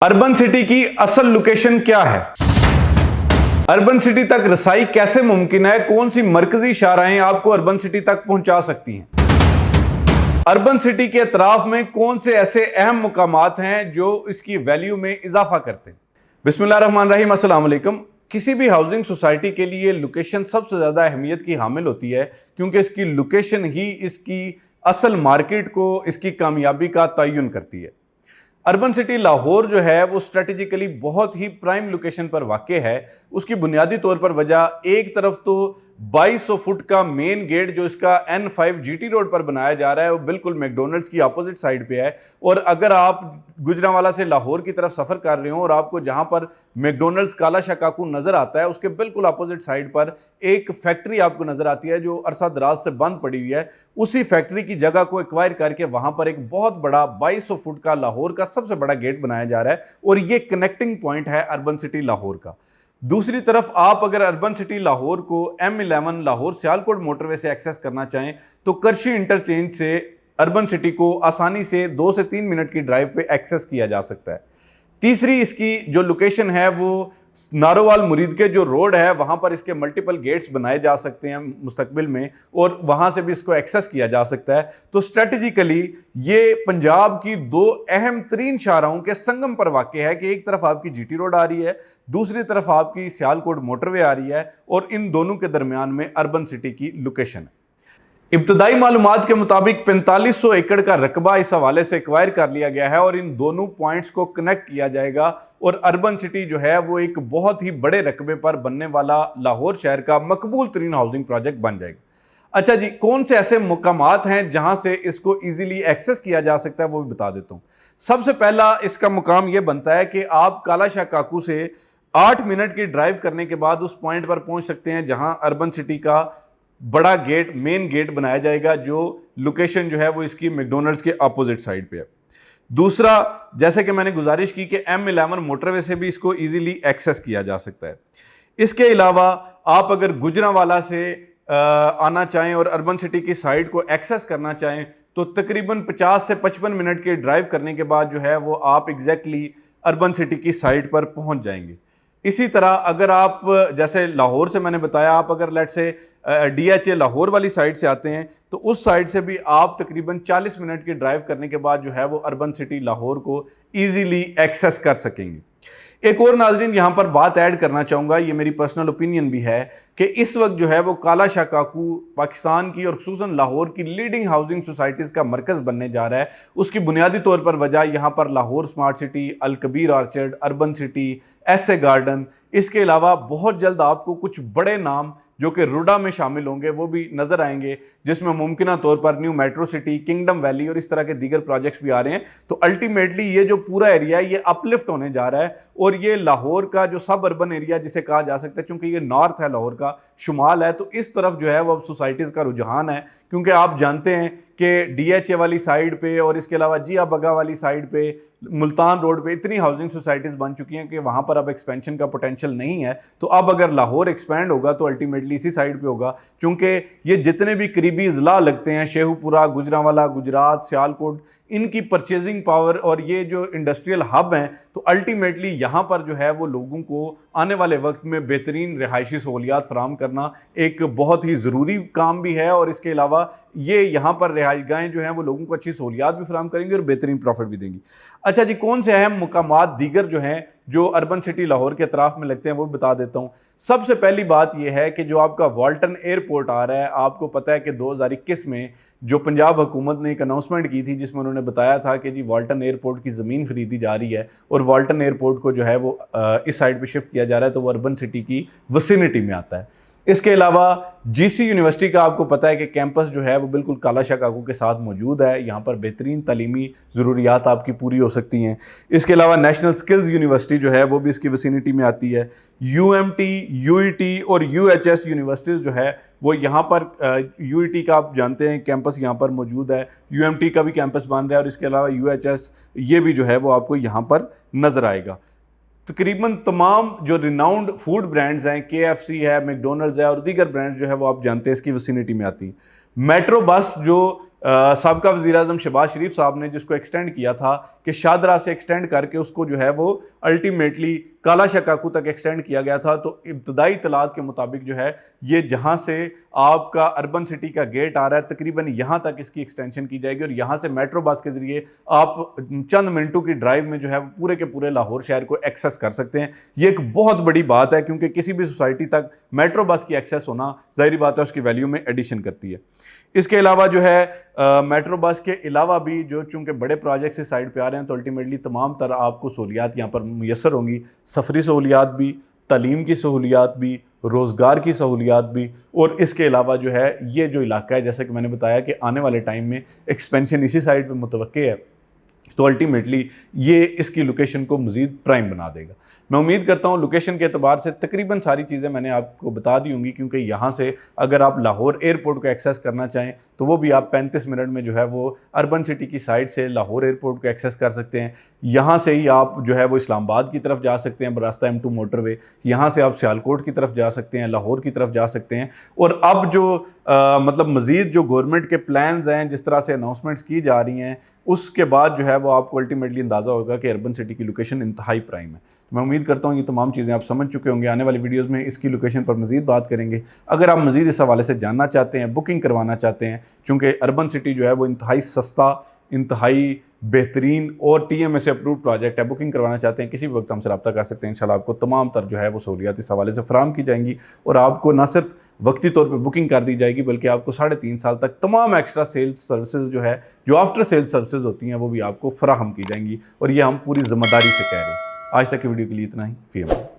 Urban city की असल location क्या है? अर्बन सिटी तक रसाई कैसे मुमकिन है? कौन सी मरकजी शाहराहें आपको अर्बन सिटी तक पहुंचा सकती हैं? अर्बन सिटी के अतराफ में कौन से ऐसे अहम मुकामात हैं जो इसकी वैल्यू में इजाफा करते हैं? बिस्मिल्लाहिर्रहमानिर्रहीम, अस्सलाम वालेकुम। किसी भी हाउसिंग सोसाइटी के लिए लोकेशन सबसे ज़्यादा अहमियत की हामिल होती है, क्योंकि इसकी लोकेशन ही इसकी असल मार्केट को, इसकी कामयाबी का तयन करती है। अर्बन सिटी लाहौर जो है वो स्ट्रेटेजिकली बहुत ही प्राइम लोकेशन पर वाक़ है। उसकी बुनियादी तौर पर वजह, एक तरफ तो 2200 फुट का मेन गेट जो इसका N5 GT रोड पर बनाया जा रहा है वो बिल्कुल मैकडॉनल्ड्स की अपोजिट साइड पे है। और अगर आप गुजरांवाला से लाहौर की तरफ सफ़र कर रहे हो और आपको जहां पर मैकडॉनल्ड्स काला शाह काकू नज़र आता है, उसके बिल्कुल अपोजिट साइड पर एक फैक्ट्री आपको नज़र आती है जो अरसा दराज से बंद पड़ी हुई है। उसी फैक्ट्री की जगह को एक्वायर करके वहां पर एक बहुत बड़ा 2200 फुट का लाहौर का सबसे बड़ा गेट बनाया जा रहा है और ये कनेक्टिंग पॉइंट है अर्बन सिटी लाहौर का। दूसरी तरफ आप अगर अर्बन सिटी लाहौर को M11 लाहौर सियालकोट मोटरवे से एक्सेस करना चाहें तो करशी इंटरचेंज से अर्बन सिटी को आसानी से 2 से 3 मिनट की ड्राइव पे एक्सेस किया जा सकता है। तीसरी इसकी जो लोकेशन है वो नारोवाल मुरीद के जो रोड है वहां पर इसके मल्टीपल गेट्स बनाए जा सकते हैं मुस्तकबिल में और वहां से भी इसको एक्सेस किया जा सकता है। तो स्ट्रेटेजिकली ये पंजाब की दो अहम तरीन शाहराहों के संगम पर वाक़ है कि एक तरफ आपकी GT रोड आ रही है, दूसरी तरफ आपकी सियालकोट मोटरवे आ रही है और इन दोनों के दरमियान में अर्बन सिटी की लोकेशन है। इब्तदाई मालूमात के मुताबिक 4500 एकड़ का रकबा इस हवाले से एक्वायर कर लिया गया है और इन दोनों पॉइंट्स को कनेक्ट किया जाएगा और अर्बन सिटी जो है वो एक बहुत ही बड़े रकबे पर बनने वाला लाहौर शहर का मकबूल तरीन हाउसिंग प्रोजेक्ट बन जाएगा। अच्छा जी, कौन से ऐसे मुकामात हैं जहां से इसको ईजिली एक्सेस किया जा सकता है वो भी बता देता हूं। सबसे पहला इसका मुकाम यह बनता है कि आप काला शाह काकू से 8 मिनट की ड्राइव करने के बाद उस पॉइंट पर पहुंच सकते हैं जहां अर्बन सिटी का बड़ा गेट, मेन गेट बनाया जाएगा जो लोकेशन जो है वो इसकी मैकडॉनल्ड्स के अपोजिट साइड पे है। दूसरा, जैसे कि मैंने गुजारिश की कि M11 मोटरवे से भी इसको इजीली एक्सेस किया जा सकता है। इसके अलावा आप अगर गुजरांवाला से आना चाहें और अर्बन सिटी की साइड को एक्सेस करना चाहें तो तकरीबन 50 से 55 मिनट के ड्राइव करने के बाद जो है वो आप एग्जैक्टली अर्बन सिटी की साइड पर पहुंच जाएंगे। इसी तरह अगर आप, जैसे लाहौर से मैंने बताया, आप अगर लेट से DHA लाहौर वाली साइड से आते हैं तो उस साइड से भी आप तकरीबन 40 मिनट की ड्राइव करने के बाद जो है वो अर्बन सिटी लाहौर को इजीली एक्सेस कर सकेंगे। एक और नाजरीन यहाँ पर बात ऐड करना चाहूँगा, ये मेरी पर्सनल ओपिनियन भी है कि इस वक्त जो है वो काला शाह काकू पाकिस्तान की और खुसूसन लाहौर की लीडिंग हाउसिंग सोसाइटीज़ का मरकज़ बनने जा रहा है। उसकी बुनियादी तौर पर वजह यहाँ पर Lahore smart city, Al Kabir orchard, urban city, SA garden, इसके अलावा बहुत जल्द आपको कुछ बड़े नाम जो कि रुडा में शामिल होंगे वो भी नज़र आएंगे, जिसमें मुमकिन तौर पर new metro city, kingdom valley और इस तरह के दीगर प्रोजेक्ट्स भी आ रहे हैं। तो अल्टीमेटली ये जो पूरा एरिया है ये अपलिफ्ट होने जा रहा है और ये लाहौर का जो सब अर्बन एरिया जिसे कहा जा सकता है, चूंकि ये नॉर्थ है लाहौर का, शुमाल है, तो इस तरफ जो है वो अब सोसाइटीज़ का रुझान है। क्योंकि आप जानते हैं कि DHA वाली साइड पे और इसके अलावा जिया बगा वाली साइड पे, मुल्तान रोड पे इतनी हाउसिंग सोसाइटीज़ बन चुकी हैं कि वहाँ पर अब एक्सपेंशन का पोटेंशियल नहीं है। तो अब अगर लाहौर एक्सपैंड होगा तो अल्टीमेटली इसी साइड पे होगा, चूँकि ये जितने भी करीबी ज़िला लगते हैं, शेखुपुरा, गुजरांवाला, गुजरात, सियालकोट, इनकी परचेजिंग पावर और ये जो इंडस्ट्रियल हब हैं, तो अल्टीमेटली यहाँ पर जो है वो लोगों को आने वाले वक्त में बेहतरीन रिहायशी सहूलियात फराहम करना एक बहुत ही ज़रूरी काम भी है। और इसके अलावा ये यहाँ पर रिहाइशगाहें जो हैं वो लोगों को अच्छी सहूलियात भी फराहम करेंगी और बेहतरीन प्रॉफिट भी देंगी। अच्छा जी, कौन से अहम मुकामात दीगर जो हैं जो अर्बन सिटी लाहौर के अतराफ में लगते हैं वो बता देता हूँ। सबसे पहली बात यह है कि जो आपका वाल्टन एयरपोर्ट आ रहा है, आपको पता है कि 2021 में जो पंजाब हुकूमत ने एक अनाउंसमेंट की थी जिसमें उन्होंने बताया था कि जी वाल्टन एयरपोर्ट की ज़मीन खरीदी जा रही है और वाल्टन एयरपोर्ट को जो है वो इस साइड पे शिफ्ट किया जा रहा है, तो वो अर्बन सिटी की विसिनिटी में आता है। इसके अलावा GC यूनिवर्सिटी का आपको पता है कि कैंपस जो है वो बिल्कुल काला शाह काकू के साथ मौजूद है। यहाँ पर बेहतरीन तालीमी ज़रूरियात आपकी पूरी हो सकती हैं। इसके अलावा नेशनल स्किल्स यूनिवर्सिटी जो है वो भी इसकी विसिनिटी में आती है। UMT, UET और UHS यूनिवर्सिटीज़ जो है वो यहाँ पर, UET का आप जानते हैं कैंपस यहाँ पर मौजूद है, UMT का भी कैंपस बन रहा है और इसके अलावा UHS ये भी जो है वो आपको यहाँ पर नज़र आएगा। तकरीबन तमाम जो रिनाउंड फूड ब्रांड्स हैं, KFC है, मैकडॉनल्ड्स है और दीगर ब्रांड्स जो है वो आप जानते हैं इसकी विसिनिटी में आती हैं। मेट्रो बस जो साबका वज़ीर-ए-आज़म शहबाज शरीफ साहब ने जिसको एक्सटेंड किया था कि शाहदरा से एक्सटेंड करके उसको जो है वो अल्टीमेटली काला शकाकू तक एक्सटेंड किया गया था। तो इब्तदाई इत्तलात के मुताबिक जो है ये जहाँ से आपका अर्बन सिटी का गेट आ रहा है तकरीबन यहाँ तक इसकी एक्सटेंशन की जाएगी और यहाँ से मेट्रो बस के ज़रिए आप चंद मिनटों की ड्राइव में जो है पूरे के पूरे लाहौर शहर को एक्सेस कर सकते हैं। ये एक बहुत बड़ी बात है क्योंकि किसी भी सोसाइटी तक मेट्रो बस की एक्सेस होना ज़ाहिर बात है उसकी वैल्यू में एडिशन करती है। इसके अलावा जो है मेट्रो बस के अलावा भी जो चूँकि बड़े प्रोजेक्ट्स इस साइड पे आ रहे हैं तो अल्टीमेटली तमाम तरह आपको सहूलियात यहाँ पर मुयसर होंगी। सफरी सहूलियात भी, तालीम की सहूलियात भी, रोज़गार की सहूलियात भी, और इसके अलावा जो है ये जो इलाका है जैसे कि मैंने बताया कि आने वाले टाइम में एक्सपेंशन इसी साइड पर मुतवक्के है, तो अल्टीमेटली ये इसकी लोकेशन को मज़ीद प्राइम बना देगा। मैं उम्मीद करता हूँ लोकेशन के एतबार से तकरीबन सारी चीज़ें मैंने आपको बता दी होंगी, क्योंकि यहाँ से अगर आप लाहौर एयरपोर्ट को एक्सेस करना चाहें तो वो भी आप 35 मिनट में जो है वो अर्बन सिटी की साइड से लाहौर एयरपोर्ट को एक्सेस कर सकते हैं। यहाँ से ही आप जो है वो इस्लामाबाद की तरफ जा सकते हैं बरास्ता M2 मोटरवे, यहाँ से आप सियालकोट की तरफ जा सकते हैं, लाहौर की तरफ जा सकते हैं। और अब जो मतलब मज़ीद जो गवर्नमेंट के प्लान्स हैं, जिस तरह से अनाउंसमेंट्स की जा रही हैं, उसके बाद जो है वो आपको अल्टीमेटली अंदाज़ा होगा कि अर्बन सिटी की लोकेशन इंतहाई प्राइम है। मैं उम्मीद करता हूँ ये तमाम चीज़ें आप समझ चुके होंगे। आने वाली वीडियोस में इसकी लोकेशन पर मज़ीद बात करेंगे। अगर आप मज़ीद इस हवाले से जानना चाहते हैं, बुकिंग करवाना चाहते हैं, चूँकि अर्बन सिटी जो है वो इंतहाई सस्ता, इंतहाई बेहतरीन और TMA से अप्रूव प्रोजेक्ट है, बुकिंग करवाना चाहते हैं किसी भी वक्त हमसे रब्ता कर सकते हैं। इंशाल्लाह आपको तमाम तर जो है वो सहूलियात इस हवाले से फराहम की जाएंगी और आपको न सिर्फ वक्ती तौर पे बुकिंग कर दी जाएगी बल्कि आपको 3.5 साल तक तमाम एक्स्ट्रा सेल्स सर्विसेज जो है, जो आफ्टर सेल्स सर्विसेज होती हैं, वो भी आपको फराहम की जाएंगी और ये हम पूरी जिम्मेदारी से कह रहे हैं। आज तक की वीडियो के लिए इतना ही। फ़ी अमान।